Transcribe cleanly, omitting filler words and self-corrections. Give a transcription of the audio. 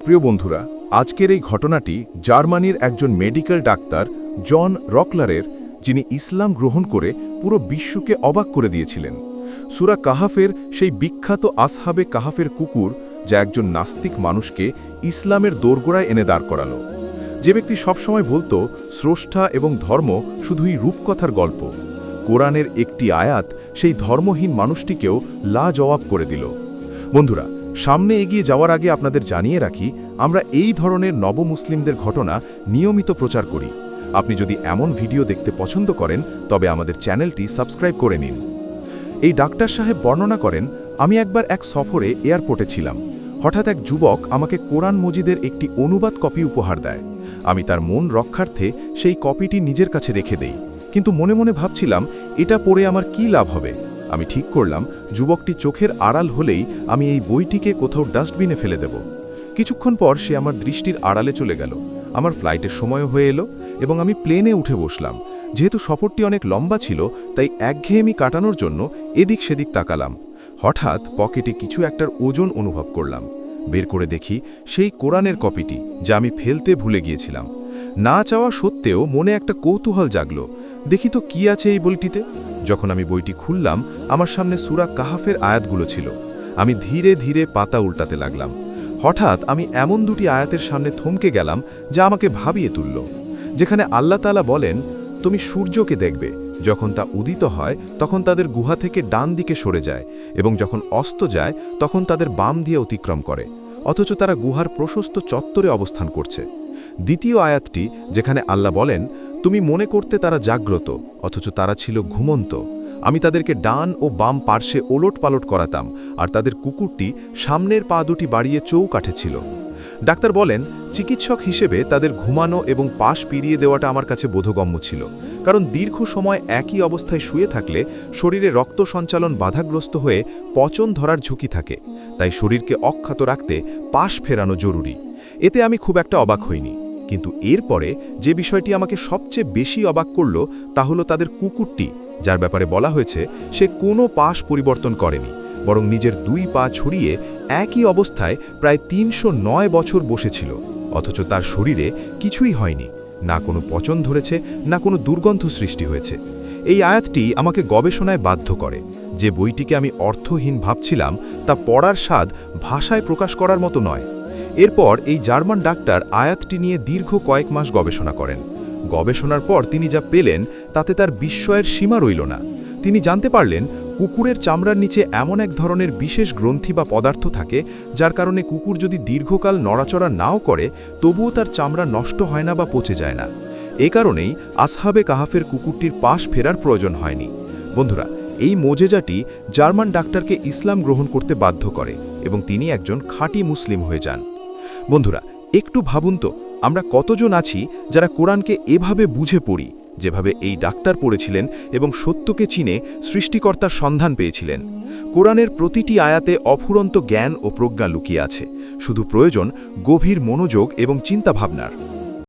প্রিয় বন্ধুরা, আজকের এই ঘটনাটি জার্মানির একজন মেডিকেল ডাক্তার জন রকলারের, যিনি ইসলাম গ্রহণ করে পুরো বিশ্বকে অবাক করে দিয়েছিলেন। সূরা কাহাফের সেই বিখ্যাত আসহাবে কাহাফের কুকুর, যা একজন নাস্তিক মানুষকে ইসলামের দোরগোড়ায় এনে দাঁড় করালো। যে ব্যক্তি সবসময় বলতো স্রষ্টা এবং ধর্ম শুধুই রূপকথার গল্প, কোরআনের একটি আয়াত সেই ধর্মহীন মানুষটিকেও লাজবাব করে দিল। বন্ধুরা, সামনে এগিয়ে যাওয়ার আগে আপনাদের জানিয়ে রাখি, আমরা এই ধরনের নবমুসলিমদের ঘটনা নিয়মিত প্রচার করি। আপনি যদি এমন ভিডিও দেখতে পছন্দ করেন তবে আমাদের চ্যানেলটি সাবস্ক্রাইব করে নিন। এই ডাক্তার সাহেব বর্ণনা করেন, আমি একবার এক সফরে এয়ারপোর্টে ছিলাম। হঠাৎ এক যুবক আমাকে কোরআন মজিদের একটি অনুবাদ কপি উপহার দেয়। আমি তার মন রক্ষার্থে সেই কপিটি নিজের কাছে রেখে দেই, কিন্তু মনে মনে ভাবছিলাম এটা পড়ে আমার কী লাভ হবে। আমি ঠিক করলাম যুবকটি চোখের আড়াল হলেই আমি এই বইটিকে কোথাও ডাস্টবিনে ফেলে দেব। কিছুক্ষণ পর সে আমার দৃষ্টির আড়ালে চলে গেল। আমার ফ্লাইটের সময়ও হয়ে এলো এবং আমি প্লেনে উঠে বসলাম। যেহেতু সফরটি অনেক লম্বা ছিল, তাই একঘেয়েমি কাটানোর জন্য এদিক সেদিক তাকালাম। হঠাৎ পকেটে কিছু একটার ওজন অনুভব করলাম। বের করে দেখি সেই কোরআনের কপিটি, যা আমি ফেলতে ভুলে গিয়েছিলাম। না চাওয়া সত্ত্বেও মনে একটা কৌতূহল জাগলো, দেখি তো কি আছে এই বইটিতে। যখন আমি বইটি খুললাম, আমার সামনে সূরা কাহাফের আয়াতগুলো ছিল। আমি ধীরে ধীরে পাতা উল্টাতে লাগলাম। হঠাৎ আমি এমন দুটি আয়াতের সামনে থমকে গেলাম যা আমাকে ভাবিয়ে তুলল। যেখানে আল্লাহ তাআলা বলেন, তুমি সূর্যকে দেখবে, যখন তা উদিত হয় তখন তাদের গুহা থেকে ডান দিকে সরে যায়, এবং যখন অস্ত যায় তখন তাদের বাম দিয়ে অতিক্রম করে, অথচ তারা গুহার প্রশস্ত চত্বরে অবস্থান করছে। দ্বিতীয় আয়াতটি, যেখানে আল্লাহ বলেন, তুমি মনে করতে তারা জাগ্রত, অথচ তারা ছিল ঘুমন্ত। আমি তাদেরকে ডান ও বাম পার্শ্বে ওলট পালট করাতাম, আর তাদের কুকুরটি সামনের পা দুটি বাড়িয়ে চৌকাঠে ছিল। ডাক্তার বলেন, চিকিৎসক হিসেবে তাদের ঘুমানো এবং পাশ পিরিয়ে দেওয়াটা আমার কাছে বোধগম্য ছিল, কারণ দীর্ঘ সময় একই অবস্থায় শুয়ে থাকলে শরীরে রক্ত সঞ্চালন বাধাগ্রস্ত হয়ে পচন ধরার ঝুঁকি থাকে। তাই শরীরকে অক্ষত রাখতে পাশ ফেরানো জরুরি। এতে আমি খুব একটা অবাক হইনি, কিন্তু এরপরে যে বিষয়টি আমাকে সবচেয়ে বেশি অবাক করল তা হলো তাদের কুকুরটি, যার ব্যাপারে বলা হয়েছে সে কোনো পাশ পরিবর্তন করেনি, বরং নিজের দুই পা ছড়িয়ে একই অবস্থায় প্রায় ৩০৯ বছর বসেছিল, অথচ তার শরীরে কিছুই হয়নি, না কোনো পচন ধরেছে, না কোনো দুর্গন্ধ সৃষ্টি হয়েছে। এই আয়াতটি আমাকে গবেষণায় বাধ্য করে। যে বইটিকে আমি অর্থহীন ভাবছিলাম তা পড়ার স্বাদ ভাষায় প্রকাশ করার মতো নয়। এরপর এই জার্মান ডাক্তার আয়াতটি নিয়ে দীর্ঘ কয়েক মাস গবেষণা করেন। গবেষণার পর তিনি যা পেলেন তাতে তার বিস্ময়ের সীমা রইল না। তিনি জানতে পারলেন, কুকুরের চামড়ার নিচে এমন এক ধরনের বিশেষ গ্রন্থি বা পদার্থ থাকে, যার কারণে কুকুর যদি দীর্ঘকাল নড়াচড়া নাও করে তবুও তার চামড়া নষ্ট হয় না বা পচে যায় না। এ কারণেই আসহাবে কাহাফের কুকুরটির পাশ ফেরার প্রয়োজন হয়নি। বন্ধুরা, এই মোজেজাটি জার্মান ডাক্তারকে ইসলাম গ্রহণ করতে বাধ্য করে এবং তিনি একজন খাঁটি মুসলিম হয়ে যান। বন্ধুরা, একটু ভাবুন তো, আমরা কতজন আছি যারা কোরআনকে এভাবে বুঝে পড়ি, যেভাবে এই ডাক্তার পড়েছিলেন এবং সত্যকে চিনে সৃষ্টিকর্তার সন্ধান পেয়েছিলেন। কোরআনের প্রতিটি আয়াতে অফুরন্ত জ্ঞান ও প্রজ্ঞা লুকিয়ে আছে, শুধু প্রয়োজন গভীর মনোযোগ এবং চিন্তাভাবনার।